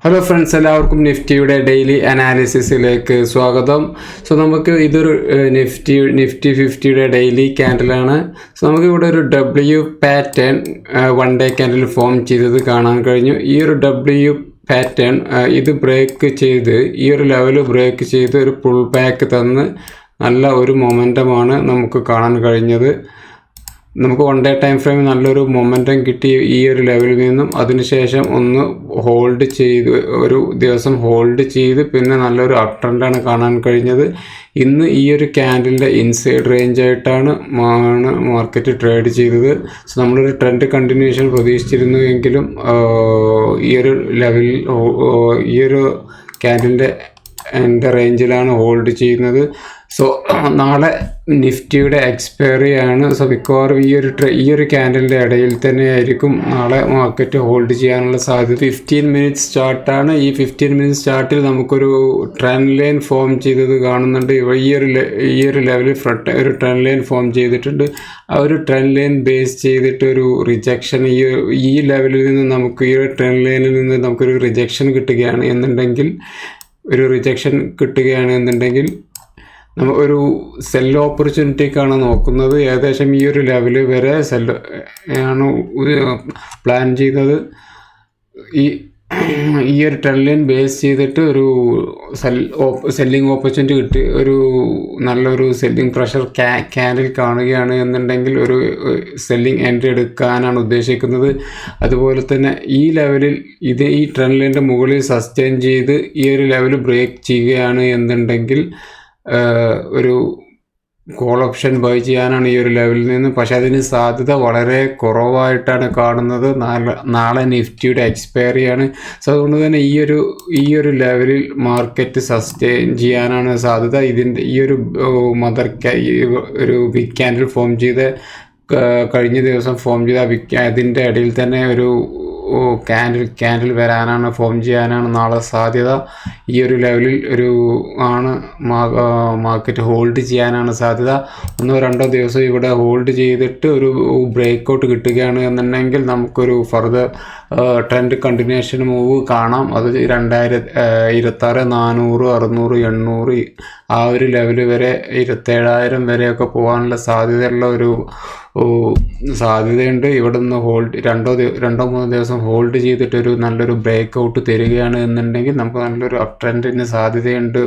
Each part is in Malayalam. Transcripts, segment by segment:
ഹലോ ഫ്രണ്ട്സ്, എല്ലാവർക്കും നിഫ്റ്റിയുടെ ഡെയിലി അനാലിസിസിലേക്ക് സ്വാഗതം. നമുക്ക് ഇതൊരു നിഫ്റ്റി 50യുടെ ഡെയിലി ക്യാൻഡിലാണ്. നമുക്കിവിടെ ഒരു W pattern one day candle form ചെയ്തത് കാണാൻ കഴിഞ്ഞു. ഈ ഒരു ഡബ്ല്യു പാറ്റേൺ ഇത് ബ്രേക്ക് ചെയ്ത് ഈ ഒരു ലെവൽ ബ്രേക്ക് ചെയ്ത് ഒരു പുൾ ബാക്ക് തന്ന് നല്ല ഒരു മൊമെൻറ്റമാണ് നമുക്ക് കാണാൻ കഴിഞ്ഞത്. നമുക്ക് വൺ ഡേ ടൈം ഫ്രെയിം നല്ലൊരു മൊമെൻറ്റം കിട്ടി ഈ ഒരു ലെവലിൽ നിന്നും. അതിനുശേഷം ഒന്ന് ഹോൾഡ് ചെയ്ത് ഒരു ദിവസം ഹോൾഡ് ചെയ്ത് പിന്നെ നല്ലൊരു അപ് ട്രെൻഡാണ് കാണാൻ കഴിഞ്ഞത്. ഇന്ന് ഈ ഒരു ക്യാൻഡിലിൻ്റെ ഇൻസൈഡ് റേഞ്ചായിട്ടാണ് മാർക്കറ്റ് ട്രേഡ് ചെയ്തത്. നമ്മളൊരു ട്രെൻഡ് കണ്ടിന്യൂഷൻ പ്രതീക്ഷിച്ചിരുന്നു എങ്കിലും ഈ ഒരു ലെവലിൽ ഈ ഒരു ക്യാൻഡിലിൻ്റെ റേഞ്ചിലാണ് ഹോൾഡ് ചെയ്യുന്നത്. നാളെ നിഫ്റ്റിയുടെ എക്സ്പയറി ആണ്. മിക്കവാറും ഈ ഒരു ക്യാൻഡലിൻ്റെ ഇടയിൽ തന്നെ ആയിരിക്കും നാളെ മാർക്കറ്റ് ഹോൾഡ് ചെയ്യാനുള്ള സാധ്യത. 15 മിനിറ്റ്സ് ചാർട്ടാണ്. ഈ 15 മിനിറ്റ്സ് ചാർട്ടിൽ നമുക്കൊരു ട്രെൻഡ് ലൈൻ ഫോം ചെയ്തത് കാണുന്നുണ്ട്. ഈ ഒരു ലെവലിൽ ഒരു ട്രെൻഡ് ലൈൻ ഫോം ചെയ്തിട്ടുണ്ട്. ആ ഒരു ട്രെൻഡ് ലൈൻ ബേസ് ചെയ്തിട്ട് ഒരു റിജക്ഷൻ ഈ ലെവലിൽ നിന്ന് നമുക്ക് ഈ ഒരു ട്രെൻഡ് ലൈനിൽ നിന്ന് നമുക്കൊരു റിജക്ഷൻ കിട്ടുകയാണ് എന്നുണ്ടെങ്കിൽ നമ്മൾ ഒരു സെൽ ഓപ്പർച്യൂണിറ്റിക്കാണ് നോക്കുന്നത്. ഏകദേശം ഈ ഒരു ലെവൽ വരെ ആണ് പ്ലാൻ ചെയ്യുന്നത്. ഈ ഒരു ട്രെൻഡ് ലൈൻ ബേസ് ചെയ്തിട്ട് ഒരു സെല്ലിംഗ് ഓപ്പർച്യൂണിറ്റി കിട്ടി ഒരു നല്ലൊരു സെല്ലിംഗ് പ്രഷർ ക്യാൻഡിൽ കാണുകയാണ് എന്നുണ്ടെങ്കിൽ ഒരു സെല്ലിംഗ് എൻട്രി എടുക്കാനാണ് ഉദ്ദേശിക്കുന്നത്. അതുപോലെ തന്നെ ഈ ലെവലിൽ ഈ ട്രെൻഡ് ലൈനിൻ്റെ മുകളിൽ സസ്റ്റെയിൻ ചെയ്ത് ഈ ഒരു ലെവൽ ബ്രേക്ക് ചെയ്യുകയാണ് എന്നുണ്ടെങ്കിൽ ഒരു കോൾ ഓപ്ഷൻ ബൈ ചെയ്യാനാണ് ഈ ഒരു ലെവലിൽ നിന്ന്. പക്ഷേ അതിന് സാധ്യത വളരെ കുറവായിട്ടാണ് കാണുന്നത്. നാളെ നിഫ്റ്റിയുടെ എക്സ്പയറിയാണ്. അതുകൊണ്ട് തന്നെ ഈ ഒരു ലെവലിൽ മാർക്കറ്റ് സസ്റ്റെയിൻ ചെയ്യാനാണ് സാധ്യത. ഈ ഒരു ഒരു ബിഗ് ക്യാൻഡിൽ ഫോം ചെയ്ത് കഴിഞ്ഞ ദിവസം ഫോം ചെയ്ത അതിൻ്റെ ഇടയിൽ തന്നെ ഒരു ക്യാൻഡിൽ വരാനാണ് ഫോം ചെയ്യാനാണ് നാളെ സാധ്യത. ഈ ഒരു ലെവലിൽ മാർക്കറ്റ് ഹോൾഡ് ചെയ്യാനാണ് സാധ്യത. 1-2 ദിവസം ഇവിടെ ഹോൾഡ് ചെയ്തിട്ട് ഒരു ബ്രേക്ക് ഔട്ട് കിട്ടുകയാണ് എന്നുണ്ടെങ്കിൽ നമുക്കൊരു ഫർദർ ട്രെൻഡ് കണ്ടിന്യൂഷൻ മൂവ് കാണാം. അത് 2026 400 600 800 ആ ഒരു ലെവൽ വരെ 27,000 വരെയൊക്കെ പോകാനുള്ള സാധ്യതയുണ്ട്. ഇവിടെ നിന്ന് ഹോൾഡ് 2-3 ദിവസം ഹോൾഡ് ചെയ്തിട്ട് ഒരു നല്ലൊരു ബ്രേക്ക് ഔട്ട് തരികയാണ് എന്നുണ്ടെങ്കിൽ നമുക്ക് നല്ലൊരു അപ് ട്രെൻഡിന് സാധ്യതയുണ്ട്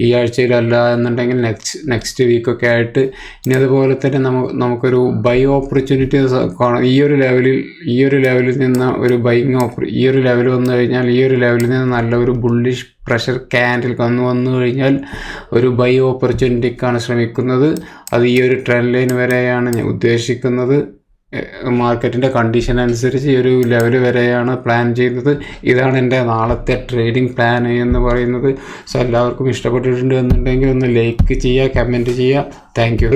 ഈ ആഴ്ചയിലല്ല എന്നുണ്ടെങ്കിൽ നെക്സ്റ്റ് വീക്കൊക്കെ ആയിട്ട്. ഇനി അതുപോലെ തന്നെ നമുക്കൊരു ബൈ ഓപ്പർച്യൂണിറ്റി കാണാം. ഈ ഒരു ലെവലിൽ നിന്ന് ഒരു ബൈങ് ഈ ഒരു ലെവൽ വന്നു കഴിഞ്ഞാൽ ഈ ഒരു ലെവലിൽ നിന്ന് നല്ലൊരു ബുള്ളിഷ് പ്രഷർ ക്യാൻഡിൽ വന്നു കഴിഞ്ഞാൽ ഒരു ബൈ ഓപ്പർച്യൂണിറ്റിക്കാണ് ശ്രമിക്കുന്നത്. അത് ഈ ഒരു ട്രെൻഡ് ലൈൻ വരെയാണ് ഞാൻ ഉദ്ദേശിക്കുന്നത്. മാർക്കറ്റിൻ്റെ കണ്ടീഷൻ അനുസരിച്ച് ഈ ഒരു ലെവൽ വരെയാണ് പ്ലാൻ ചെയ്യുന്നത്. ഇതാണ് എൻ്റെ നാളത്തെ ട്രേഡിംഗ് പ്ലാൻ എന്ന് പറയുന്നത്. എല്ലാവർക്കും ഇഷ്ടപ്പെട്ടിട്ടുണ്ട് എന്നുണ്ടെങ്കിൽ ഒന്ന് ലൈക്ക് ചെയ്യുക, കമൻറ്റ് ചെയ്യുക. Thank you.